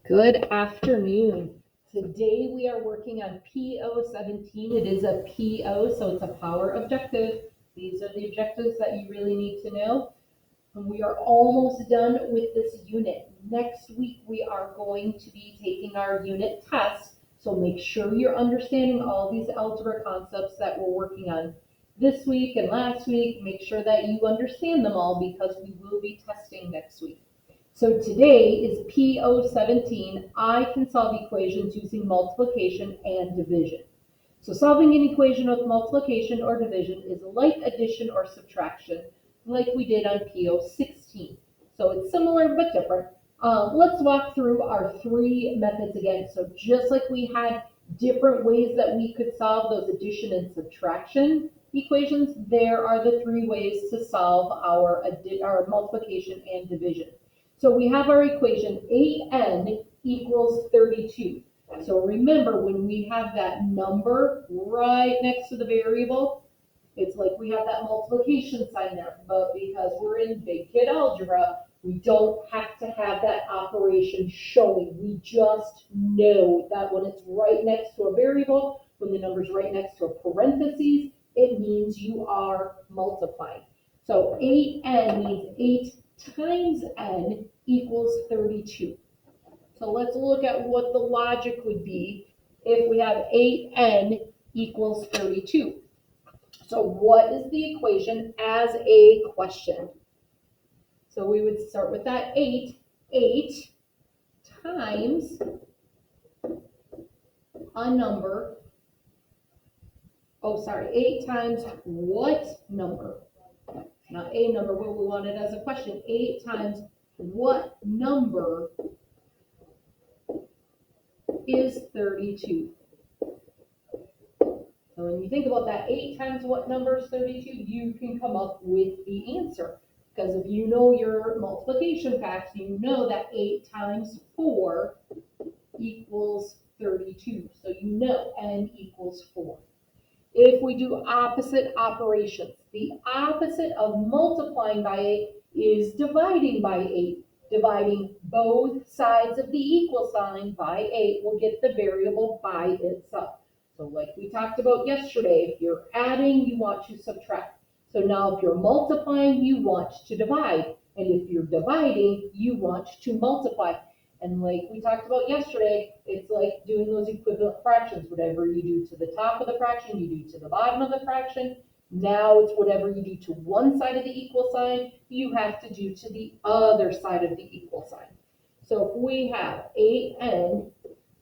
Good afternoon. Today we are working on PO17. It is a PO, so it's a power objective. These are the objectives that you really need to know. And we are almost done with this unit. Next week we are going to be taking our unit test, so make sure you're understanding all these algebra concepts that we're working on this week and last week. Make sure that you understand them all because we will be testing next week. So today is PO17. I can solve equations using multiplication and division. So solving an equation with multiplication or division is like addition or subtraction, like we did on PO16. So it's similar but different. Let's walk through our three methods again. So just like we had different ways that we could solve those addition and subtraction equations, there are the three ways to solve our multiplication and division. So we have our equation AN equals 32. So remember, when we have that number right next to the variable, it's like we have that multiplication sign there, but because we're in big kid algebra, we don't have to have that operation showing. We just know that when it's right next to a variable, when the number's right next to a parentheses, it means you are multiplying. So 8n means 8 times n equals 32. So let's look at what the logic would be if we have 8n equals 32. So what is the equation as a question? So we would start with that 8. 8 times a number. 8 times what number? Not a number, but we want it as a question. 8 times what number is 32? So when you think about that, 8 times what number is 32, you can come up with the answer. Because if you know your multiplication facts, you know that 8 times 4 equals 32. So you know n equals 4. If we do opposite operations, the opposite of multiplying by 8 is dividing by 8. Dividing both sides of the equal sign by 8 will get the variable by itself. So like we talked about yesterday, if you're adding, you want to subtract. So now if you're multiplying, you want to divide. And if you're dividing, you want to multiply. And like we talked about yesterday, it's like doing those equivalent fractions. Whatever you do to the top of the fraction, you do to the bottom of the fraction. Now it's whatever you do to one side of the equal sign, you have to do to the other side of the equal sign. So if we have 8n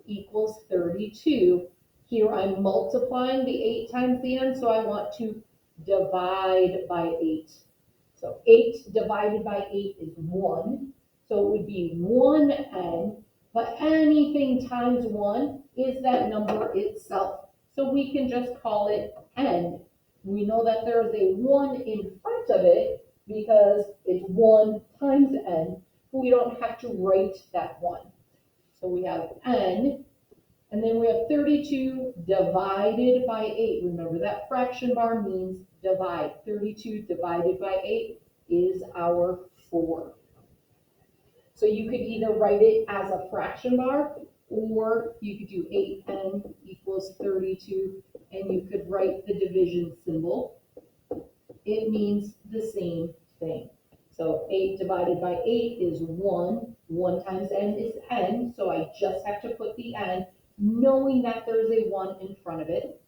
equals 32, here I'm multiplying the 8 times the n, so I want to divide by 8. So 8 divided by 8 is 1. So it would be 1n, but anything times 1 is that number itself. So we can just call it n. We know that there is a 1 in front of it because it's 1 times n, but we don't have to write that 1. So we have n, and then we have 32 divided by 8. Remember that fraction bar means divide. 32 divided by 8 is our 4. So you could either write it as a fraction bar, or you could do 8n equals 32, and you could write the division symbol. It means the same thing. So 8 divided by 8 is 1. 1 times n is n, so I just have to put the n, knowing that there's a 1 in front of it.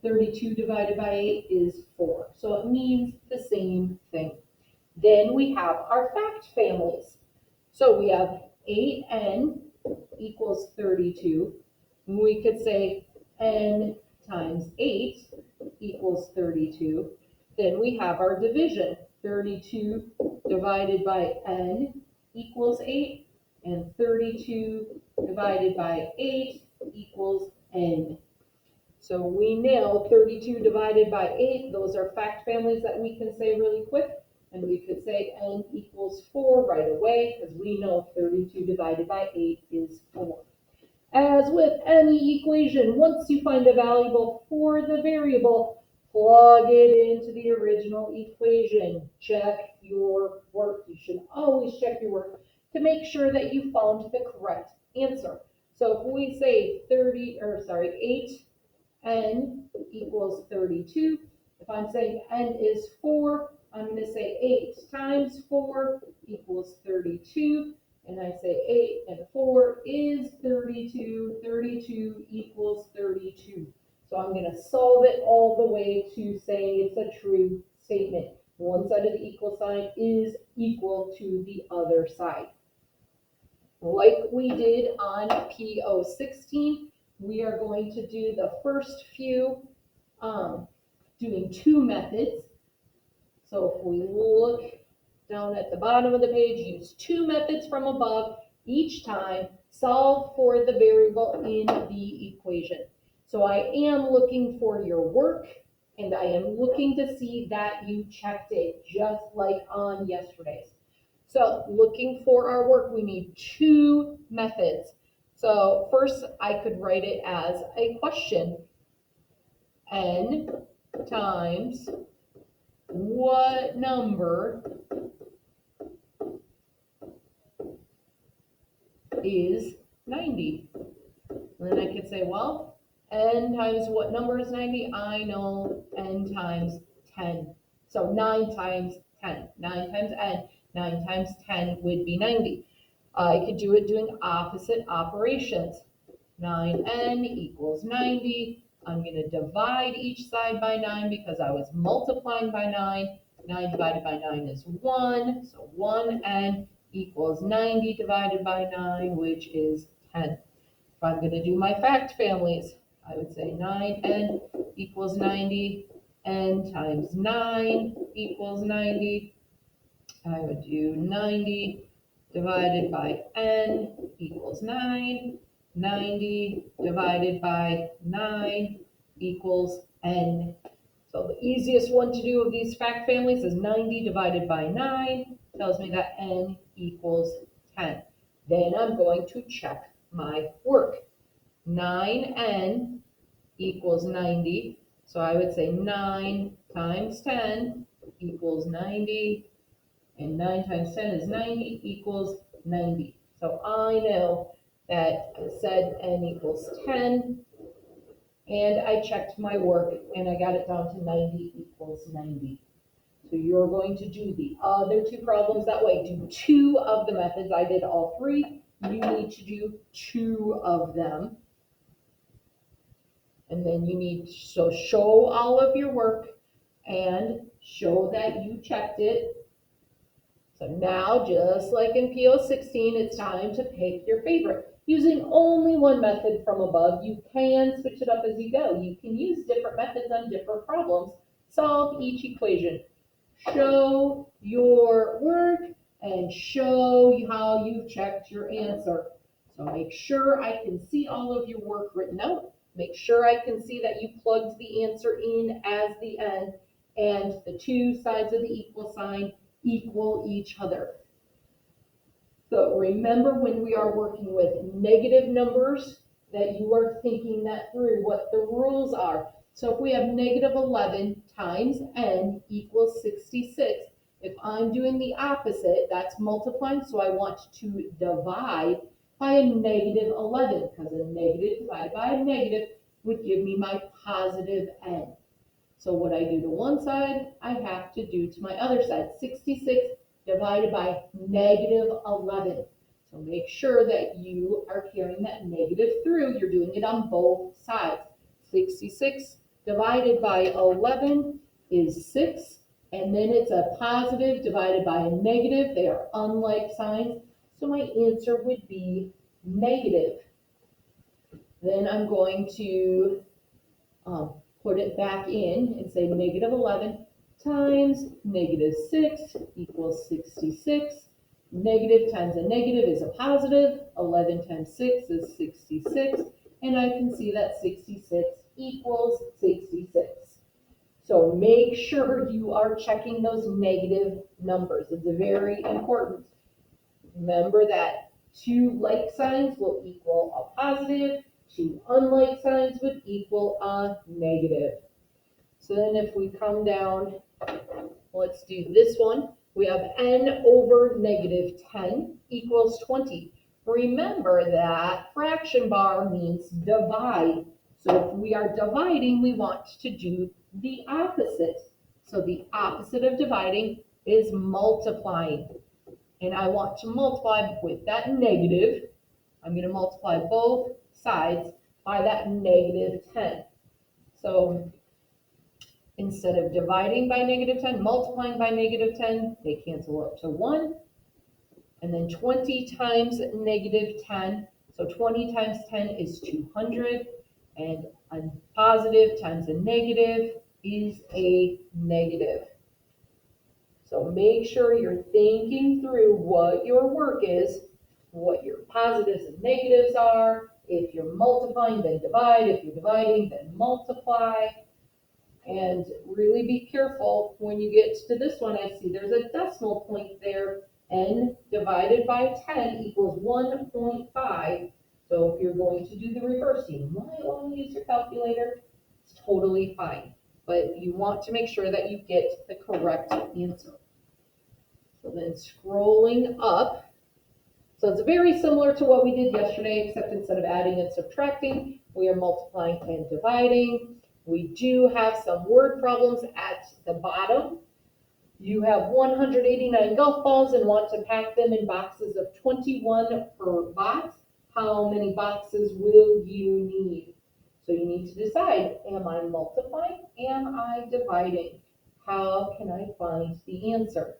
32 divided by 8 is 4. So it means the same thing. Then we have our fact families. So we have 8n equals 32. We could say n times 8 equals 32. Then we have our division. 32 divided by n equals 8, and 32 divided by 8 equals n. So we know 32 divided by 8, those are fact families that we can say really quick. And we could say n equals 4 right away because we know 32 divided by 8 is 4. As with any equation, once you find a value for the variable, plug it into the original equation. Check your work. You should always check your work to make sure that you found the correct answer. So if we say 8n equals 32, if I'm saying n is 4, I'm going to say 8 times 4 equals 32. And I say 8 and 4 is 32. 32 equals 32. So I'm going to solve it all the way to saying it's a true statement. One side of the equal sign is equal to the other side. Like we did on PO16, we are going to do the first few doing two methods. So if we look down at the bottom of the page, use two methods from above each time, solve for the variable in the equation. So I am looking for your work, and I am looking to see that you checked it just like on yesterday's. So looking for our work, we need two methods. So first I could write it as a question. N times what number is 90? And then I could say, well, n times what number is 90? I know n times 10. So 9 times 10. 9 times n. 9 times 10 would be 90. I could do it doing opposite operations. 9n equals 90. I'm going to divide each side by 9 because I was multiplying by 9. 9 divided by 9 is 1. So 1n equals 90 divided by 9, which is 10. If I'm going to do my fact families, I would say 9n equals 90. N times 9 equals 90. I would do 90 divided by n equals 9. 90 divided by 9 equals n. So the easiest one to do of these fact families is 90 divided by 9 tells me that n equals 10. Then I'm going to check my work. 9n equals 90. So I would say 9 times 10 equals 90. And 9 times 10 is 90 equals 90. So I know that I said n equals 10, and I checked my work, and I got it down to 90 equals 90. So you're going to do the other two problems that way. Do two of the methods. I did all three. You need to do two of them. And then you need to show all of your work and show that you checked it. So now, just like in PO16, it's time to pick your favorite. Using only one method from above, you can switch it up as you go. You can use different methods on different problems. Solve each equation. Show your work and show how you've checked your answer. So make sure I can see all of your work written out. Make sure I can see that you plugged the answer in as the n, and the two sides of the equal sign equal each other. So remember, when we are working with negative numbers, that you are thinking that through, what the rules are. So if we have negative 11 times n equals 66, if I'm doing the opposite, that's multiplying, so I want to divide by a negative 11, because a negative divided by a negative would give me my positive n. So what I do to one side, I have to do to my other side. 66 divided by negative 11. So make sure that you are carrying that negative through. You're doing it on both sides. 66 divided by 11 is 6. And then it's a positive divided by a negative. They are unlike signs. So my answer would be negative. Then I'm going to put it back in and say negative 11 times negative 6 equals 66. Negative times a negative is a positive. 11 times 6 is 66. And I can see that 66 equals 66. So make sure you are checking those negative numbers. It's very important. Remember that two like signs will equal a positive. Two unlike signs would equal a negative. So then if we come down, let's do this one. We have n over negative 10 equals 20. Remember that fraction bar means divide. So if we are dividing, we want to do the opposite. So the opposite of dividing is multiplying. And I want to multiply with that negative. I'm going to multiply both sides by that negative 10. So instead of dividing by negative 10, multiplying by negative 10, they cancel up to 1. And then 20 times negative 10. So 20 times 10 is 200. And a positive times a negative is a negative. So make sure you're thinking through what your work is, what your positives and negatives are. If you're multiplying, then divide. If you're dividing, then multiply. And really be careful when you get to this one. I see there's a decimal point there. N divided by 10 equals 1.5. So if you're going to do the reverse, you might want to use your calculator. It's totally fine. But you want to make sure that you get the correct answer. So then scrolling up. So it's very similar to what we did yesterday, except instead of adding and subtracting, we are multiplying and dividing. We do have some word problems at the bottom. You have 189 golf balls and want to pack them in boxes of 21 per box. How many boxes will you need? So you need to decide, am I multiplying? Am I dividing? How can I find the answer?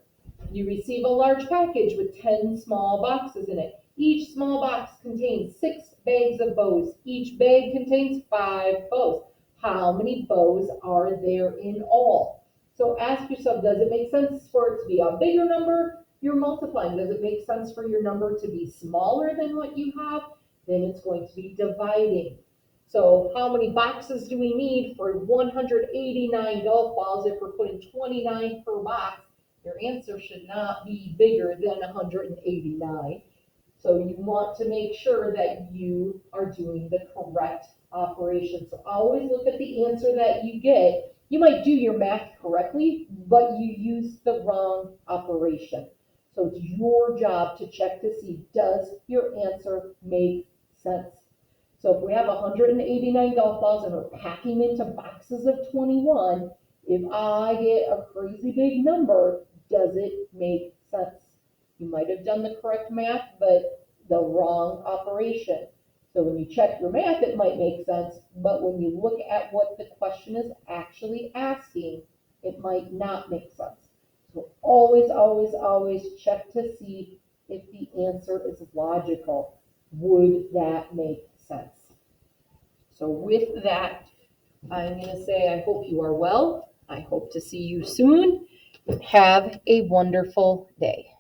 You receive a large package with 10 small boxes in it. Each small box contains 6 bags of bows. Each bag contains 5 bows. How many bows are there in all? So ask yourself, does it make sense for it to be a bigger number? You're multiplying. Does it make sense for your number to be smaller than what you have? Then it's going to be dividing. So how many boxes do we need for 189 golf balls if we're putting 29 per box? Your answer should not be bigger than 189. So you want to make sure that you are doing the correct operation. So always look at the answer that you get. You might do your math correctly, but you use the wrong operation. So it's your job to check to see, does your answer make sense? So if we have 189 golf balls and we're packing them into boxes of 21, if I get a crazy big number, does it make sense? You might have done the correct math, but the wrong operation. So when you check your math, it might make sense, but when you look at what the question is actually asking, it might not make sense. So always, always, always check to see if the answer is logical. Would that make sense? So with that, I'm going to say I hope you are well. I hope to see you soon. Have a wonderful day.